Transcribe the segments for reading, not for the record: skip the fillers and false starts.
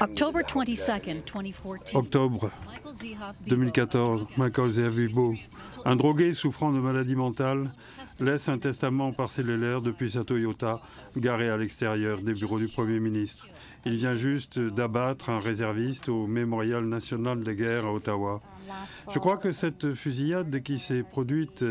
October 22nd, 2014. Octobre 2014, Michael Zihabibo, un drogué souffrant de maladie mentale, laisse un testament parcellaire depuis sa Toyota, garé à l'extérieur des bureaux du Premier ministre. Il vient juste d'abattre un réserviste au Mémorial national de guerre à Ottawa. Je crois que cette fusillade qui s'est produite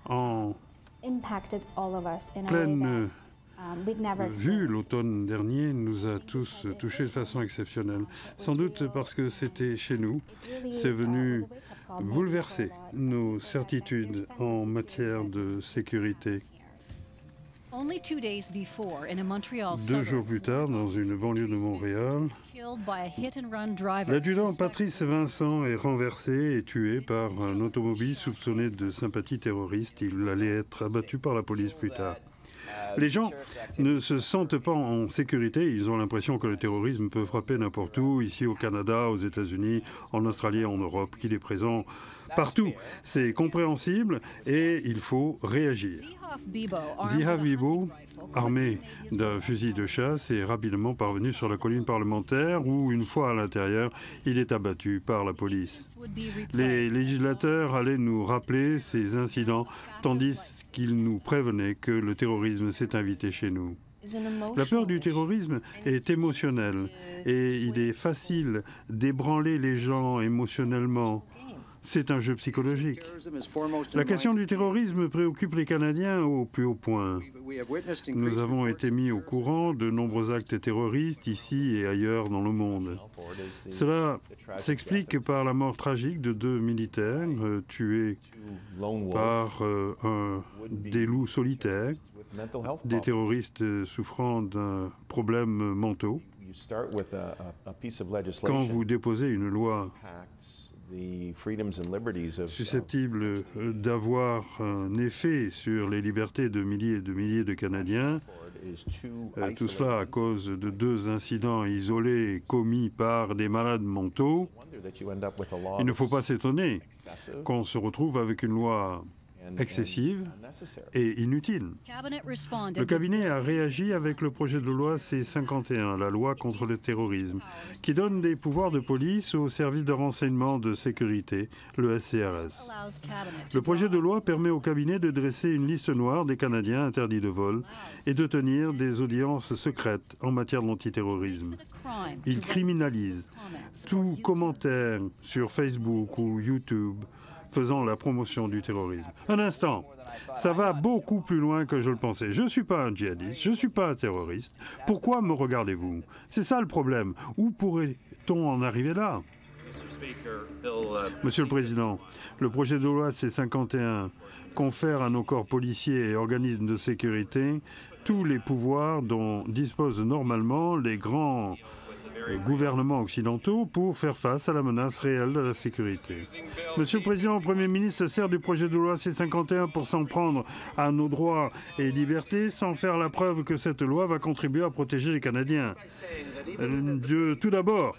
en pleine vue l'automne dernier nous a tous touchés de façon exceptionnelle. Sans doute parce que c'était chez nous. C'est venu bouleverser nos certitudes en matière de sécurité. 2 jours plus tard, dans une banlieue de Montréal, l'adjudant Patrice Vincent est renversé et tué par un automobile soupçonné de sympathie terroriste. Il allait être abattu par la police plus tard. Les gens ne se sentent pas en sécurité. Ils ont l'impression que le terrorisme peut frapper n'importe où, ici au Canada, aux États-Unis, en Australie, en Europe, qu'il est présent partout. C'est compréhensible et il faut réagir. Zihabibo, armé d'un fusil de chasse, est rapidement parvenu sur la colline parlementaire où, une fois à l'intérieur, il est abattu par la police. Les législateurs allaient nous rappeler ces incidents, tandis qu'ils nous prévenaient que le terrorisme s'est invité chez nous. La peur du terrorisme est émotionnelle et il est facile d'ébranler les gens émotionnellement. C'est un jeu psychologique. La question du terrorisme préoccupe les Canadiens au plus haut point. Nous avons été mis au courant de nombreux actes terroristes ici et ailleurs dans le monde. Cela s'explique par la mort tragique de 2 militaires tués par des loups solitaires, des terroristes souffrant d'un problème mentaux. Quand vous déposez une loi susceptible d'avoir un effet sur les libertés de milliers de Canadiens, tout cela à cause de 2 incidents isolés commis par des malades mentaux, il ne faut pas s'étonner qu'on se retrouve avec une loi excessive et inutile. Le cabinet a réagi avec le projet de loi C-51, la loi contre le terrorisme, qui donne des pouvoirs de police au service de renseignement de sécurité, le SCRS. Le projet de loi permet au cabinet de dresser une liste noire des Canadiens interdits de vol et de tenir des audiences secrètes en matière d'antiterrorisme. Il criminalise tout commentaire sur Facebook ou YouTube faisant la promotion du terrorisme. Un instant, ça va beaucoup plus loin que je le pensais. Je ne suis pas un djihadiste, je ne suis pas un terroriste. Pourquoi me regardez-vous? C'est ça le problème. Où pourrait-on en arriver là? Monsieur le Président, le projet de loi C-51 confère à nos corps policiers et organismes de sécurité tous les pouvoirs dont disposent normalement les grands gouvernements occidentaux pour faire face à la menace réelle de la sécurité. Monsieur le Président, le Premier ministre se sert du projet de loi C-51 pour s'en prendre à nos droits et libertés sans faire la preuve que cette loi va contribuer à protéger les Canadiens. Tout d'abord,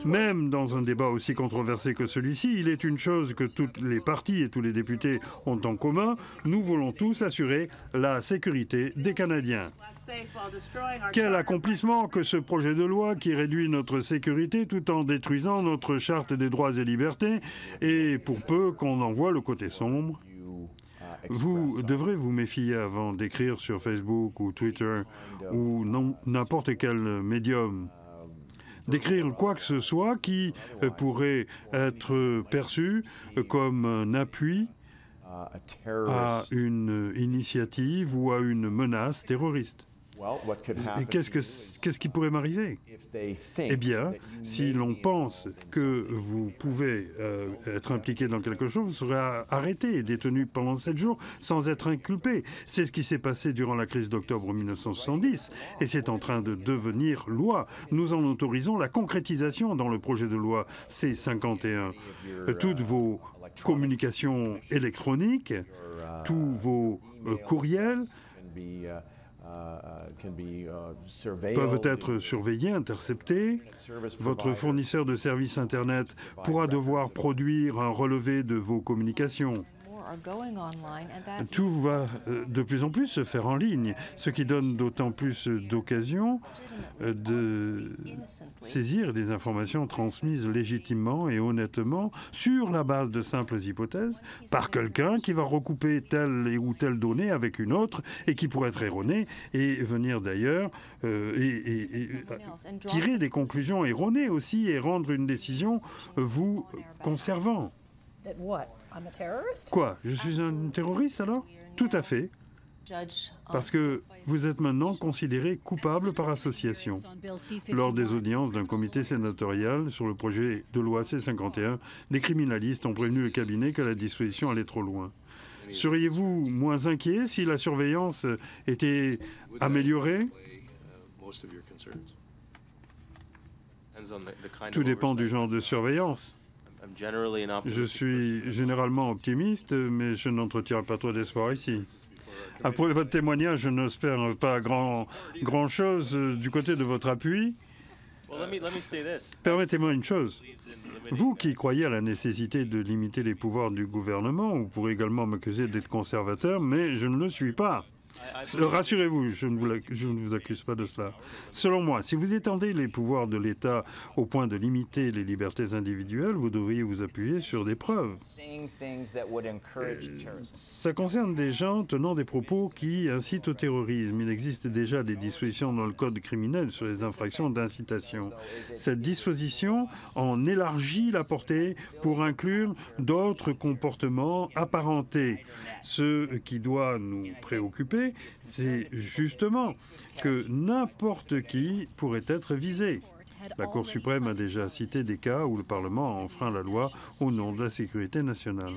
même dans un débat aussi controversé que celui-ci, il est une chose que tous les partis et tous les députés ont en commun. Nous voulons tous assurer la sécurité des Canadiens. Quel accomplissement que ce projet de loi qui réduit notre sécurité tout en détruisant notre charte des droits et libertés, et pour peu qu'on en voit le côté sombre. Vous devrez vous méfier avant d'écrire sur Facebook ou Twitter ou n'importe quel médium, d'écrire quoi que ce soit qui pourrait être perçu comme un appui à une initiative ou à une menace terroriste. Et qu'est-ce qui pourrait m'arriver? Eh bien, si l'on pense que vous pouvez être impliqué dans quelque chose, vous serez arrêté et détenu pendant 7 jours sans être inculpé. C'est ce qui s'est passé durant la crise d'octobre 1970 et c'est en train de devenir loi. Nous en autorisons la concrétisation dans le projet de loi C-51. Toutes vos communications électroniques, tous vos courriels peuvent être surveillés, interceptés. Votre fournisseur de services Internet pourra devoir produire un relevé de vos communications. Tout va de plus en plus se faire en ligne, ce qui donne d'autant plus d'occasions de saisir des informations transmises légitimement et honnêtement sur la base de simples hypothèses par quelqu'un qui va recouper telle ou telle donnée avec une autre et qui pourrait être erronée et venir d'ailleurs tirer des conclusions erronées aussi et rendre une décision vous conservant. Quoi? Je suis un terroriste alors? Tout à fait. Parce que vous êtes maintenant considéré coupable par association. Lors des audiences d'un comité sénatorial sur le projet de loi C-51, des criminalistes ont prévenu le cabinet que la disposition allait trop loin. Seriez-vous moins inquiet si la surveillance était améliorée? Tout dépend du genre de surveillance. Je suis généralement optimiste, mais je n'entretiens pas trop d'espoir ici. Après votre témoignage, je n'espère pas grand-chose du côté de votre appui. Permettez-moi une chose. Vous qui croyez à la nécessité de limiter les pouvoirs du gouvernement, vous pourrez également m'accuser d'être conservateur, mais je ne le suis pas. Rassurez-vous, je ne vous accuse pas de cela. Selon moi, si vous étendez les pouvoirs de l'État au point de limiter les libertés individuelles, vous devriez vous appuyer sur des preuves. Ça concerne des gens tenant des propos qui incitent au terrorisme. Il existe déjà des dispositions dans le code criminel sur les infractions d'incitation. Cette disposition en élargit la portée pour inclure d'autres comportements apparentés. Ce qui doit nous préoccuper, c'est justement que n'importe qui pourrait être visé. La Cour suprême a déjà cité des cas où le Parlement a enfreint la loi au nom de la sécurité nationale.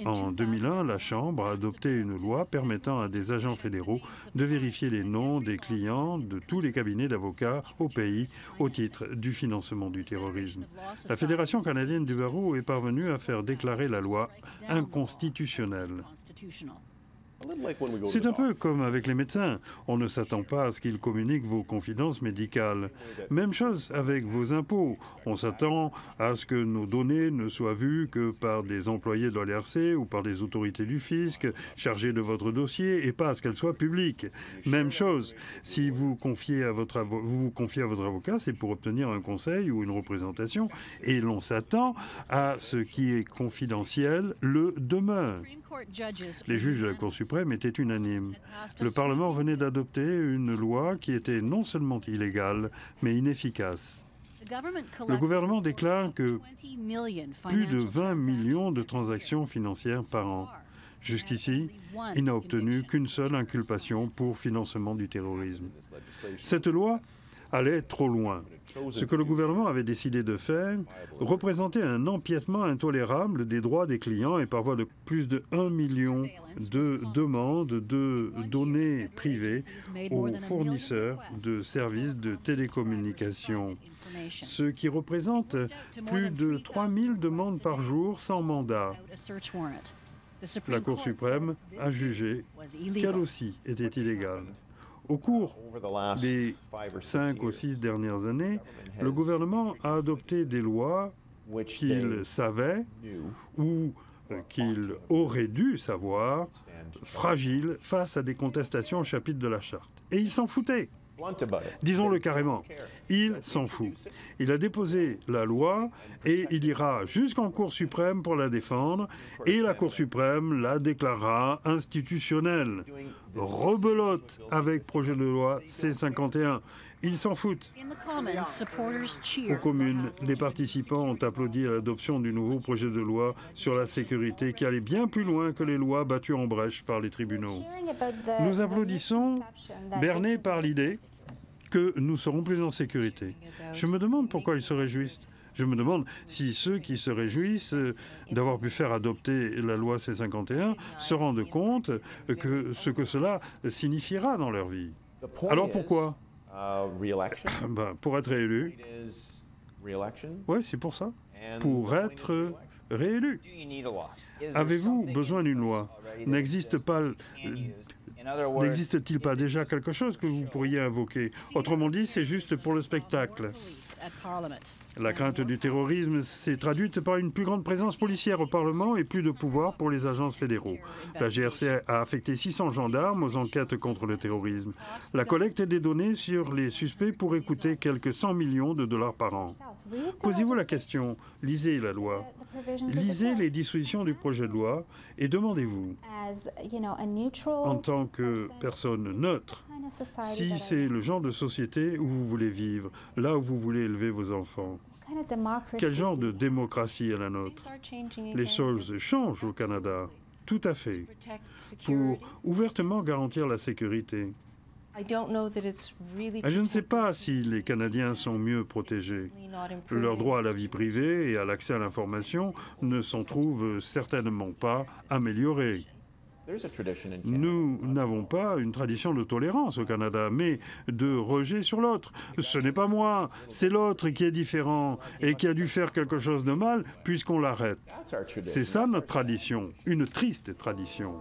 En 2001, la Chambre a adopté une loi permettant à des agents fédéraux de vérifier les noms des clients de tous les cabinets d'avocats au pays au titre du financement du terrorisme. La Fédération canadienne du barreau est parvenue à faire déclarer la loi inconstitutionnelle. C'est un peu comme avec les médecins. On ne s'attend pas à ce qu'ils communiquent vos confidences médicales. Même chose avec vos impôts. On s'attend à ce que nos données ne soient vues que par des employés de l'LRC ou par des autorités du fisc chargées de votre dossier et pas à ce qu'elles soient publiques. Même chose. Si vous vous confiez à votre avocat, c'est pour obtenir un conseil ou une représentation et l'on s'attend à ce qui est confidentiel le demeure. Les juges de la Cour suprême étaient unanimes. Le Parlement venait d'adopter une loi qui était non seulement illégale, mais inefficace. Le gouvernement déclare que plus de 20 millions de transactions financières par an. Jusqu'ici, il n'a obtenu qu'une seule inculpation pour financement du terrorisme. Cette loi allait trop loin. Ce que le gouvernement avait décidé de faire représentait un empiètement intolérable des droits des clients et par voie de plus de 1 million de demandes de données privées aux fournisseurs de services de télécommunications, ce qui représente plus de 3000 demandes par jour sans mandat. La Cour suprême a jugé qu'elle aussi était illégale. Au cours des 5 ou 6 dernières années, le gouvernement a adopté des lois qu'il savait ou qu'il aurait dû savoir fragiles face à des contestations au chapitre de la Charte. Et il s'en foutait. Disons-le carrément, il s'en fout. Il a déposé la loi et il ira jusqu'en Cour suprême pour la défendre et la Cour suprême la déclarera institutionnelle. Rebelote avec projet de loi C-51. Ils s'en foutent. Aux communes, les participants ont applaudi à l'adoption du nouveau projet de loi sur la sécurité qui allait bien plus loin que les lois battues en brèche par les tribunaux. Nous applaudissons, bernés par l'idée que nous serons plus en sécurité. Je me demande pourquoi ils se réjouissent. Je me demande si ceux qui se réjouissent d'avoir pu faire adopter la loi C-51 se rendent compte que ce que cela signifiera dans leur vie. Alors pourquoi? Pour être réélu. Oui, c'est pour ça. Pour être réélu. Avez-vous besoin d'une loi? N'existe-t-il pas déjà quelque chose que vous pourriez invoquer? Autrement dit, c'est juste pour le spectacle. La crainte du terrorisme s'est traduite par une plus grande présence policière au Parlement et plus de pouvoir pour les agences fédéraux. La GRC a affecté 600 gendarmes aux enquêtes contre le terrorisme. La collecte des données sur les suspects pourrait coûter quelques 100 millions de dollars par an. Posez-vous la question, lisez la loi, lisez les dispositions du projet de loi et demandez-vous, en tant que personne neutre, si c'est le genre de société où vous voulez vivre, là où vous voulez élever vos enfants. Quel genre de démocratie est la nôtre? Les choses changent au Canada, tout à fait, pour ouvertement garantir la sécurité. Je ne sais pas si les Canadiens sont mieux protégés. Leurs droits à la vie privée et à l'accès à l'information ne s'en trouvent certainement pas améliorés. Nous n'avons pas une tradition de tolérance au Canada, mais de rejet sur l'autre. Ce n'est pas moi, c'est l'autre qui est différent et qui a dû faire quelque chose de mal puisqu'on l'arrête. C'est ça notre tradition, une triste tradition.